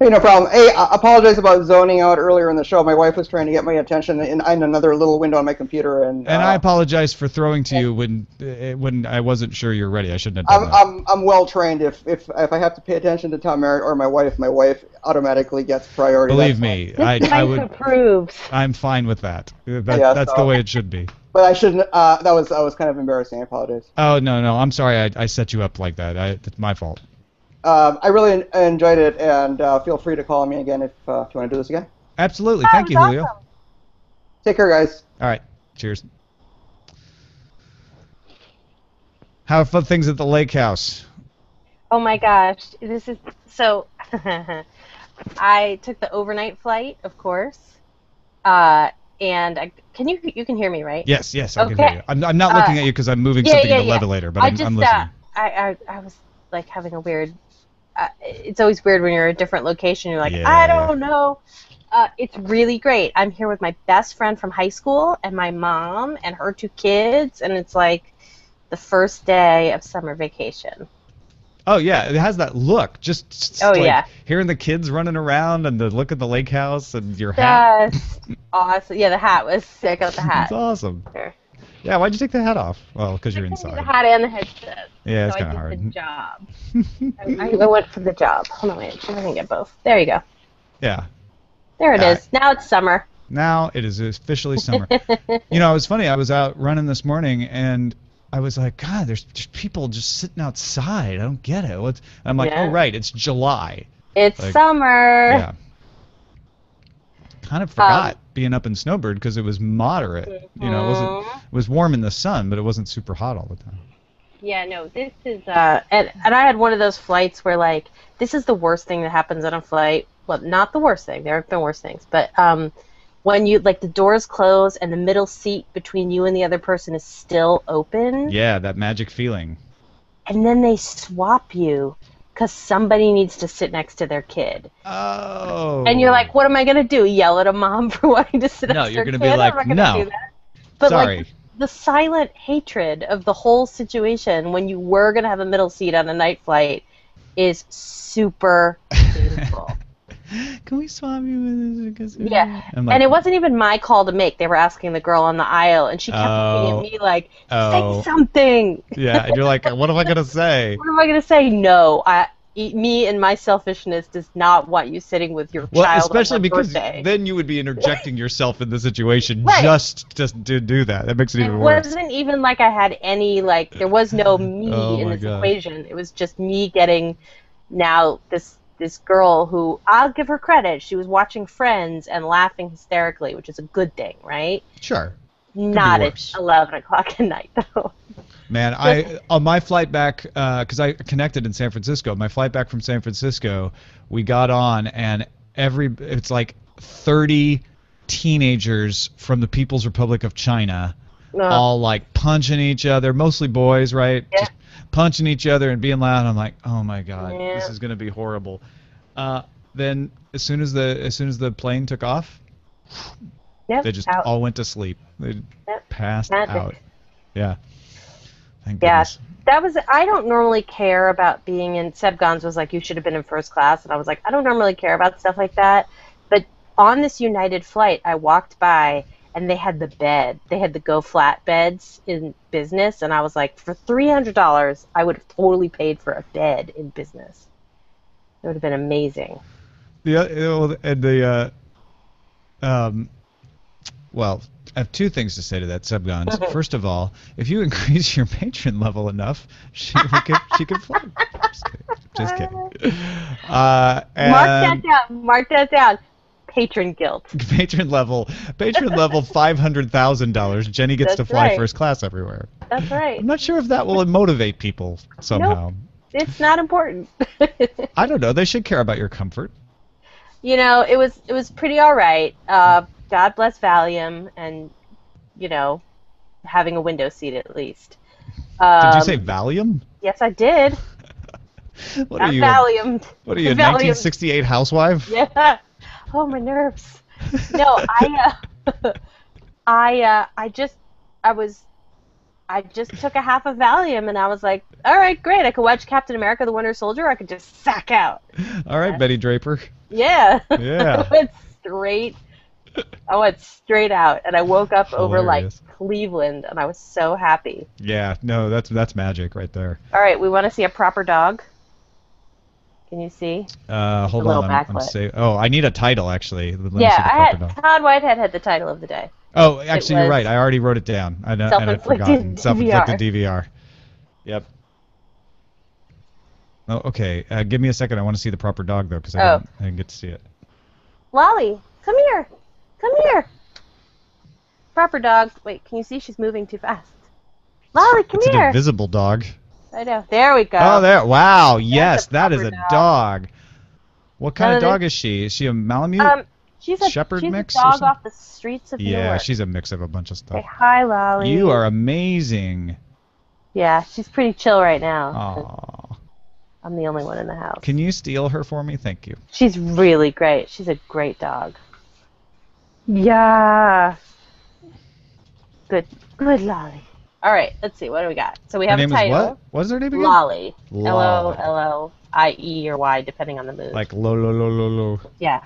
Hey, no problem. Hey, I apologize about zoning out earlier in the show. My wife was trying to get my attention in another little window on my computer, and I apologize for throwing to you when I wasn't sure you're ready. I shouldn't have done that. I'm well trained. If I have to pay attention to Tom Merritt or my wife automatically gets priority. Believe me, I would. Approves. I'm fine with that. That's the way it should be. But I shouldn't. That was kind of embarrassing. I apologize. Oh no, I'm sorry. I set you up like that. It's my fault. I really enjoyed it, and feel free to call me again if you want to do this again. Absolutely. Thank you, Julio. Awesome. Take care, guys. All right. Cheers. How are things at the lake house? Oh my gosh, this is so. I took the overnight flight, of course. and you can hear me, right? Yes, I can Okay. hear you. I'm not looking at you because I'm moving something in the levelator, but I'm listening. I was like having a weird. It's always weird when you're in a different location. You're like, Yeah, I don't know. It's really great. I'm here with my best friend from high school and my mom and her 2 kids, and it's like the first day of summer vacation. Oh yeah, it has that look. Just Oh, like yeah. hearing the kids running around and the look at the lake house and your hat. That's awesome. Yeah, the hat was sick. I got the hat. It's awesome. Here. Yeah, why'd you take the hat off? Well, because you're The inside. hat and the headset. Yeah, it's So kind of I hard. did the job. I went for the job. Hold on, wait. I can get both. There you go. Yeah. There it Yeah. is. Now it's summer. Now it is officially summer. You know, it was funny. I was out running this morning and I was like, God, there's people just sitting outside. I don't get it. And I'm like, Yeah. oh right, it's July. It's Like, summer. Yeah. Kind of forgot being up in Snowbird because it was moderate. You know, it was warm in the sun, but it wasn't super hot all the time. Yeah, no, this is and I had one of those flights where like this is the worst thing that happens on a flight. Well, not the worst thing. There have been worse things, but when you like the doors close and the middle seat between you and the other person is still open. Yeah, that magic feeling. And then they swap you because somebody needs to sit next to their kid. Oh. And you're like, what am I gonna do? Yell at a mom for wanting to sit No, next to you're her gonna kid? be like, I'm not gonna do that. But Sorry. like the silent hatred of the whole situation when you were gonna have a middle seat on a night flight is super painful. Can we swap you with this? Yeah, I'm like, and it wasn't even my call to make. They were asking the girl on the aisle, and she kept looking at me like, say something. Yeah, and you're like, what am I gonna say? What am I going to say? No, me and my selfishness does not want you sitting with your Well, child especially on their because birthday. then you would be interjecting yourself in the situation Right. just to do that. That makes it even It worse. wasn't even like I had any, like, there was no me Oh in my this gosh. equation. It was just me getting now this girl who, I'll give her credit, she was watching Friends and laughing hysterically, which is a good thing, right? Sure. Not at worse. 11 o'clock at night, though. Man, I on my flight back, because I connected in San Francisco, my flight back from San Francisco, we got on and it's like 30 teenagers from the People's Republic of China, all like punching each other, mostly boys, right? Yeah. Just punching each other and being loud. I'm like, oh my God, Yeah. this is gonna be horrible. Then as soon as the plane took off, Yep, they just out. all went to sleep. They Yep. passed Magic. out. Yeah. Thank Yeah, goodness. that was. I don't normally care about being in. Seb Gons was like, "You should have been in first class," and I was like, "I don't normally care about stuff like that." But on this United flight, I walked by and they had the bed. They had the go flat beds in business, and I was like, for $300, I would have totally paid for a bed in business. It would have been amazing. Well, I have two things to say to that, Subgons. First of all, if you increase your patron level enough, she could fly. Just kidding. Mark that down. Patron guilt. Patron level $500,000. Jenny gets to That's fly right. first class everywhere. That's right. I'm not sure if that will motivate people somehow. It's not important. I don't know. They should care about your comfort. You know, it was pretty all right. God bless Valium, and you know, having a window seat at least. Did you say Valium? Yes, I did. What Not are you? Valium. What are you, a Valium. 1968 housewife? Yeah. Oh, my nerves. No, I just took a half of Valium, and I was like, all right, great. I could watch Captain America: The Winter Soldier. Or I could just sack out. All right, Betty Draper. Yeah. Yeah. I went straight out, and I woke up over like Hilarious. Cleveland, and I was so happy. Yeah, no, that's magic right there. All right, we want to see a proper dog. Can you see? Hold little on, I'm backlit. Oh, I need a title actually. Let me see the Yeah, proper dog. Todd Whitehead had the title of the day. Oh, actually, you're was right. I already wrote it down. And I'd Self-inflicted forgotten. DVR. Self-inflicted DVR. Yep. Oh, okay. Give me a second. I want to see the proper dog though, because I didn't get to see it. Lolly, come here. Come here. Proper dog. Wait, can you see? She's moving too fast. Lolly, come It's an here. invisible dog. I know. There we go. Oh, there. Wow. Yes, a that is proper a dog. dog. What kind of dog is she? Is she a Malamute? She's shepherd a mix or dog something? off the streets of Yeah, Newark. she's a mix of a bunch of Say stuff. hi, Lolly. You are amazing. Yeah, she's pretty chill right now. Aw. I'm the only one in the house. Can you steal her for me? Thank you. She's really great. She's a great dog. Yeah. Good Lolly. All right, let's see. What do we got? So we Her have a name is title. what? What's her name again? Lolly. Lolly. Lollie or Y, depending on the mood. Like lo. Yeah.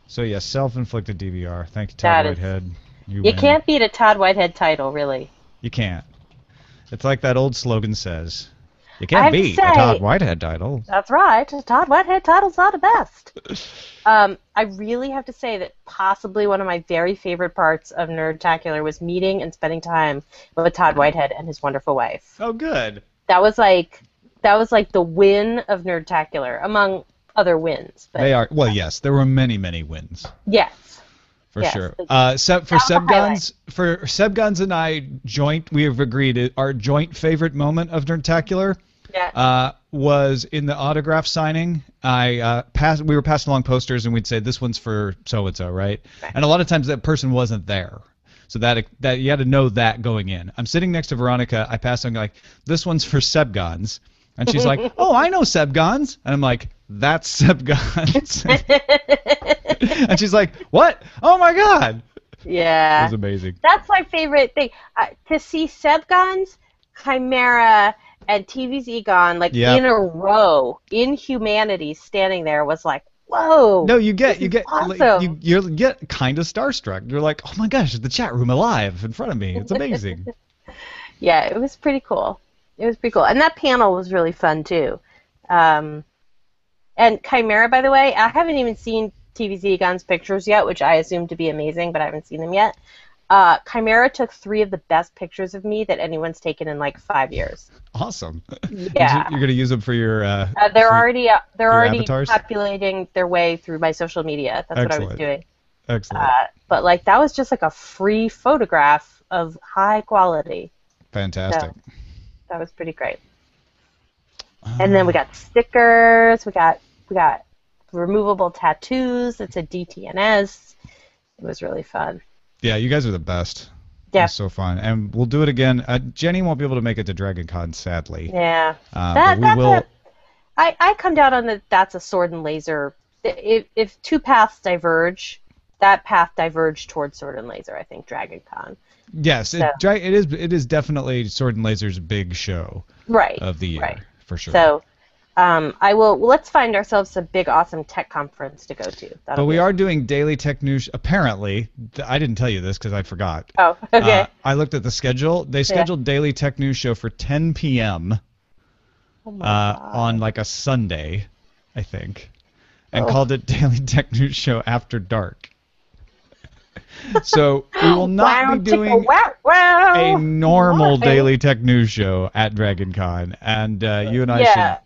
So yeah, self-inflicted DVR. Thank you, That Todd is- Whitehead. You You win. can't beat a Todd Whitehead title, really. You can't. It's like that old slogan says. You I can't have to beat say- a Todd Whitehead title. That's right. A Todd Whitehead title's not the best. I really have to say that possibly one of my very favorite parts of Nerdtacular was meeting and spending time with Todd Whitehead and his wonderful wife. Oh, good. That was like the win of Nerdtacular, among other wins. But They are. Well, yes, there were many, many wins. yes. For Yes. sure. For That was the Seb Guns and I we have agreed our joint favorite moment of Nerdtacular Yeah. was in the autograph signing. We were passing along posters and we'd say this one's for so and so, right? And a lot of times that person wasn't there. So that you had to know that going in. I'm sitting next to Veronica. I pass on like this one's for Seb Guns. And she's like, "Oh, I know Seb Guns." And I'm like, "That's Seb Guns." And she's like, "What? Oh my God!" Yeah. It was amazing. That's my favorite thing. To see Seb Guns, Chimera, and TV's Egon Yeah. in a row in humanity standing there was like, whoa. No, you get awesome. you get kind of starstruck. You're like, "Oh my gosh, the chat room alive in front of me. It's amazing." Yeah, it was pretty cool. It was pretty cool. And that panel was really fun too. And Chimera, by the way, I haven't even seen TV's Egon's pictures yet, which I assume to be amazing, but I haven't seen them yet. Chimera took 3 of the best pictures of me that anyone's taken in like 5 years. Awesome. Yeah. You're gonna use them for your. They're already avatars? populating their way through my social media. That's what I was Excellent. doing. Excellent. But like that was just like a free photograph of high quality. Fantastic. So that was pretty great. And then we got stickers. We got removable tattoos. It's a DTNS. It was really fun. Yeah, you guys are the best. It Yeah. was so fun, and we'll do it again. Jenny won't be able to make it to Dragon Con, sadly. Yeah. But we will. I come down on that's a sword and laser. If 2 paths diverge, that path diverged towards sword and laser. I think Dragon Con. Yes, it is definitely Sword and Laser's big show Right. of the year, Right. for sure. So, let's find ourselves a big, awesome tech conference to go to. But we are doing daily tech news. Apparently, I didn't tell you this because I forgot. Oh, okay. I looked at the schedule. They scheduled daily tech news show for 10 p.m. Oh my God. on like a Sunday, I think, and called it Daily Tech News Show After Dark. So we will not be doing a normal daily tech news show at Dragon Con, and you and I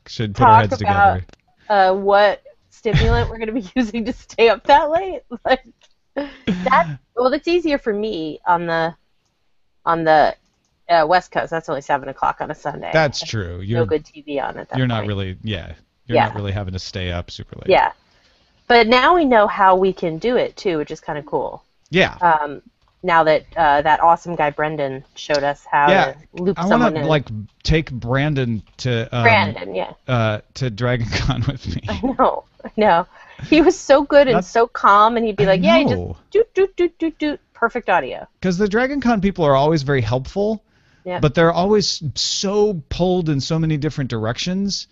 should put our heads together. What stimulant we're going to be using to stay up that late? Like that. Well, that's easier for me on the West Coast. That's only 7 o'clock on a Sunday. That's true. No good TV on at that You're point. not really, You're not really having to stay up super late. Yeah. But now we know how we can do it too, which is kind of cool. Yeah. Now that that awesome guy Brendan showed us how to loop I someone want in. to take Brandon to to Dragon Con with me. I know. He was so good and so calm, and he'd be like, "Yeah, you just doot, perfect audio." Because the Dragon Con people are always very helpful, but they're always so pulled in so many different directions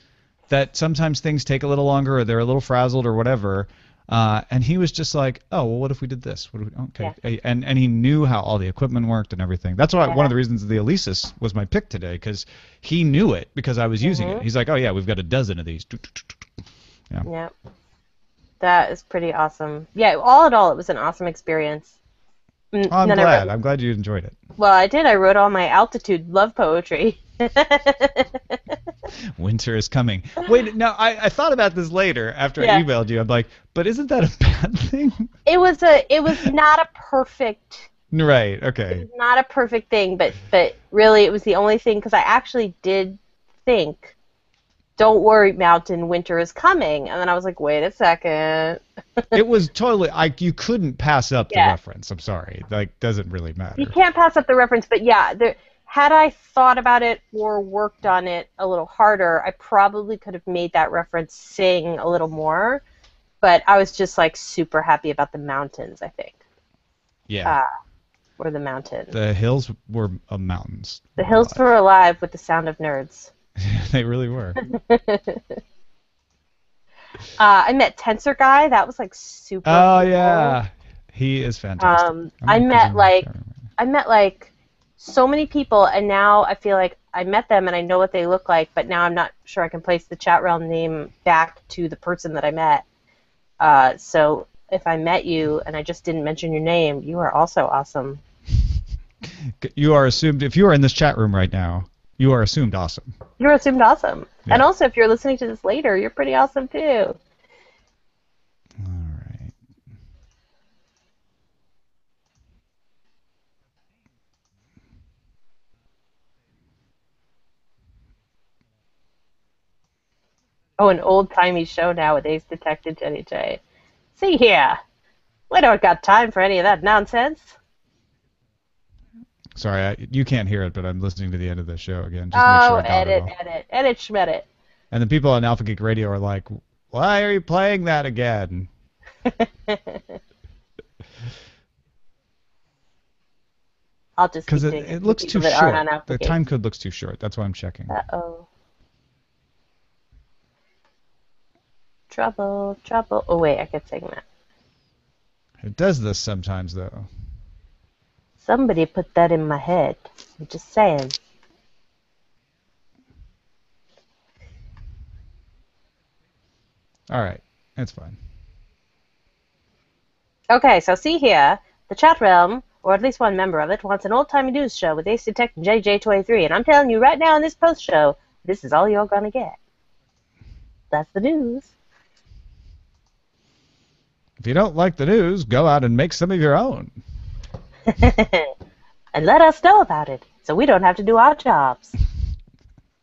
that sometimes things take a little longer, or they're a little frazzled, or whatever. And he was just like, "Oh, well, what if we did this? Okay." Yeah. And he knew how all the equipment worked and everything. That's why one of the reasons the Alesis was my pick today, because he knew it because I was using it. He's like, "Oh yeah, we've got a dozen of these." Yeah. That is pretty awesome. Yeah, all in all, it was an awesome experience. I'm glad. I'm glad you enjoyed it. Well, I did. I wrote all my altitude love poetry. Winter is coming. Wait, no, I thought about this later after I emailed you. I'm like, but isn't that a bad thing? It was not a perfect. Right. Okay. It was not a perfect thing, but really, it was the only thing because I actually did think don't worry, mountain, winter is coming. And then I was like, wait a second. It was totally, you couldn't pass up the Yeah. reference. I'm sorry. Like, doesn't really matter. You can't pass up the reference, but yeah, had I thought about it or worked on it a little harder, I probably could have made that reference sing a little more. But I was just like super happy about the mountains, I think. Yeah. Or the mountains. The hills were mountains. The hills were alive with the sound of nerds. They really were. I met Tensor Guy. That was like super Oh, cool. yeah. He is fantastic. I met like so many people, and now I feel like I met them and I know what they look like, but now I'm not sure I can place the chat realm name back to the person that I met. So if I met you and I just didn't mention your name, you are also awesome. You are assumed, if you are in this chat room right now, you are assumed awesome. You're assumed awesome. Yeah. And also, if you're listening to this later, you're pretty awesome too. All right. Oh, an old-timey show now with Ace Detective Jenny J. See here. We don't got time for any of that nonsense. Sorry, you can't hear it, but I'm listening to the end of the show again. Just make sure I got it all. edit, schmedit. And the people on Alpha Geek Radio are like, why are you playing that again? I'll just Because keep it looks too that short. aren't on The Alpha Geek. time code looks too short. That's why I'm checking. Uh-oh. Trouble, trouble. Oh, wait, I could sing that. It does this sometimes, though. Somebody put that in my head. I'm just saying. All right. That's fine. Okay, so see here. The chat realm, or at least one member of it, wants an old-timey news show with Ace Detective JJ23, and I'm telling you right now in this post-show, this is all you're gonna get. That's the news. If you don't like the news, go out and make some of your own. And let us know about it, so we don't have to do our jobs.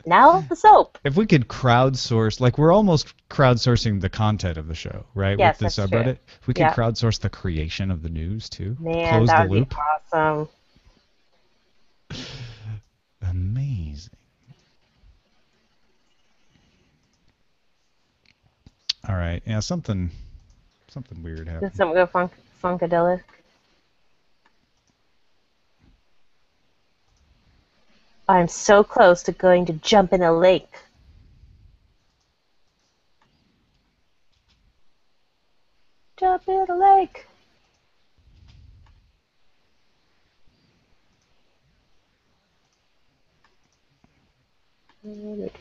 Now, the soap. If we could crowdsource, like we're almost crowdsourcing the content of the show, right? Yes, with the that's true. subreddit. If we could Yeah. crowdsource the creation of the news, too. Man, Close that the would loop. be awesome. Amazing. All right. Yeah, something weird happened. Did something go funkadelic? I'm so close to going to jump in a lake. Jump in a lake. There we go.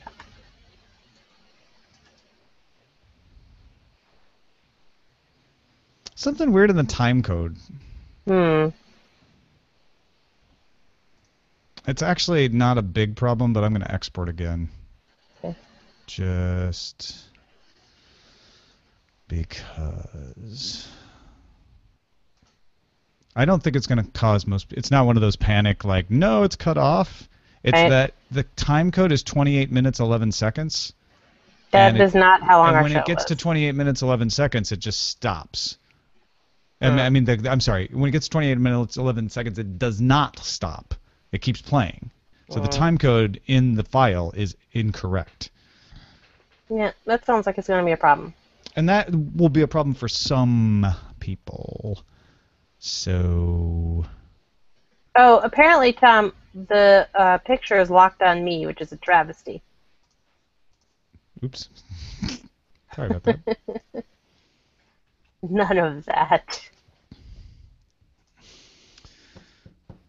Something weird in the time code. It's actually not a big problem, but I'm going to export again. Okay. Just because. I don't think it's going to cause it's not one of those panic like, no, it's cut off. It's Right. that the time code is 28 minutes 11 seconds. That And is not how long And our when show it gets to was. 28 minutes 11 seconds, it just stops. I mean, I'm sorry. When it gets to 28 minutes 11 seconds, it does not stop. It keeps playing. So the time code in the file is incorrect. Yeah, that sounds like it's going to be a problem. And that will be a problem for some people. So... Oh, apparently, Tom, the picture is locked on me, which is a travesty. Oops. Sorry about that. None of that.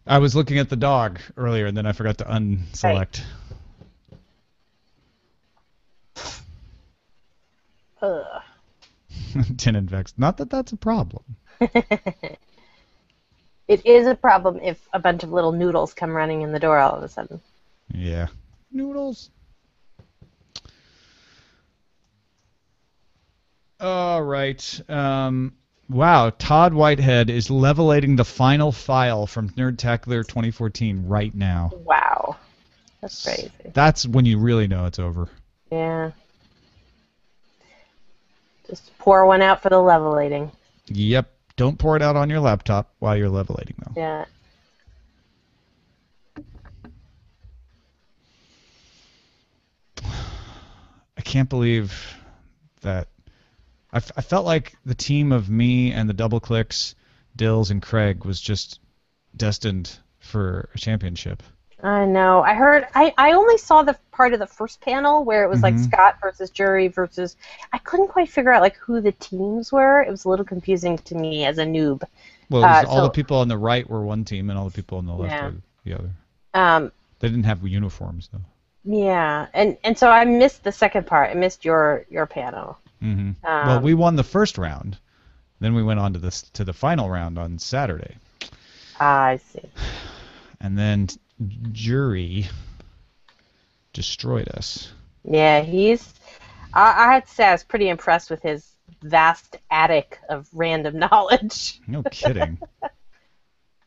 I was looking at the dog earlier, and then I forgot to unselect. Ugh. Tin and Vex. Not that that's a problem. It is a problem if a bunch of little noodles come running in the door all of a sudden. Yeah. Noodles. All right. Wow. Todd Whitehead is levelating the final file from Nerdtacular 2014 right now. Wow. That's crazy. That's when you really know it's over. Yeah. Just pour one out for the levelating. Yep. Don't pour it out on your laptop while you're levelating, though. Yeah. I can't believe that. I felt like the team of me and the double clicks, Dills and Craig was just destined for a championship. I know. I heard. I only saw the part of the first panel where it was like Scott versus Jury versus. I couldn't quite figure out like who the teams were. It was a little confusing to me as a noob. Well, it was all the people on the right were one team, and all the people on the left were the other. They didn't have uniforms though. Yeah, and so I missed the second part. I missed your panel. Mm-hmm. Well, we won the first round. Then we went on to the final round on Saturday. I see. And then Jury destroyed us. Yeah, I had to say I was pretty impressed with his vast attic of random knowledge. No kidding.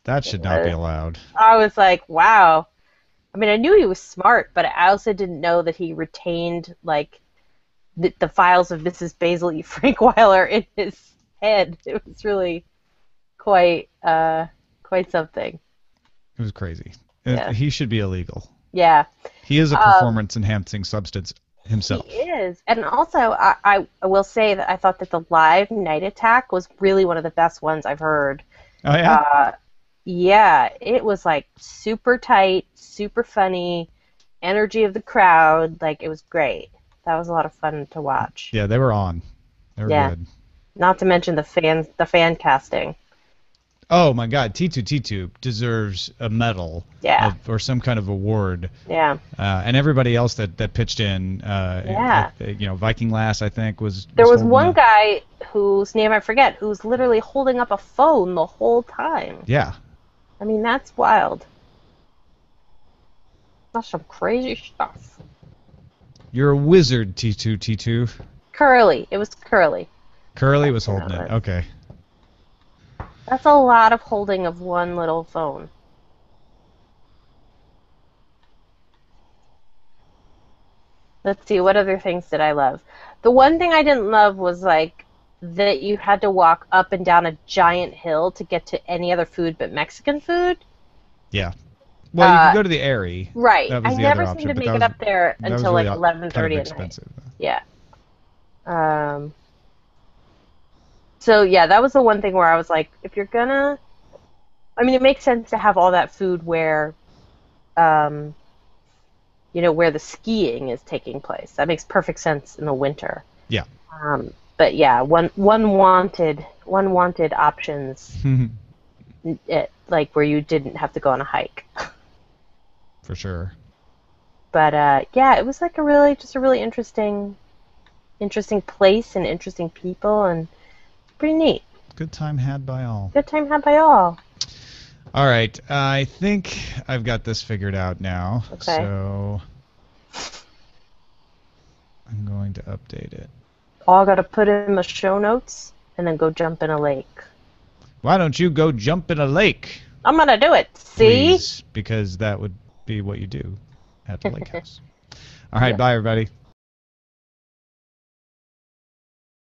That should not be allowed. I was like, wow. I mean, I knew he was smart, but I also didn't know that he retained like the files of Mrs. Basil E. Frankweiler in his head. It was really quite something. It was crazy. Yeah. He should be illegal. Yeah. He is a performance-enhancing substance himself. He is. And also, I will say that I thought that the live night attack was really one of the best ones I've heard. Oh, yeah? Yeah. It was, like, super tight, super funny, energy of the crowd. Like, it was great. That was a lot of fun to watch. Yeah, they were on. They were good. Not to mention the fan casting. Oh my God, T2 deserves a medal, or some kind of award. Yeah. And everybody else that pitched in, Viking Lass, I think was. There was one guy whose name I forget, who's literally holding up a phone the whole time. Yeah. I mean, that's wild. That's some crazy stuff. You're a wizard, T2. Curly. It was Curly. Curly was holding it. Okay. That's a lot of holding of one little phone. Let's see, what other things did I love? The one thing I didn't love was like that you had to walk up and down a giant hill to get to any other food but Mexican food. Yeah. Well, you can go to the Aereo. Right. That was I the never other seemed option, to make it up there until like 11:30 at night. Yeah. So yeah, that was the one thing where I was like, if you're gonna, I mean, it makes sense to have all that food where, where the skiing is taking place. That makes perfect sense in the winter. Yeah. But yeah, one wanted options, like where you didn't have to go on a hike. For sure. But yeah, it was like a really interesting place and interesting people and pretty neat. Good time had by all. Good time had by all. All right, I think I've got this figured out now. Okay. So I'm going to update it. All I got to put in the show notes and then go jump in a lake. Why don't you go jump in a lake? I'm gonna do it. See? Please, because that would be what you do at the lake house. All right, bye everybody.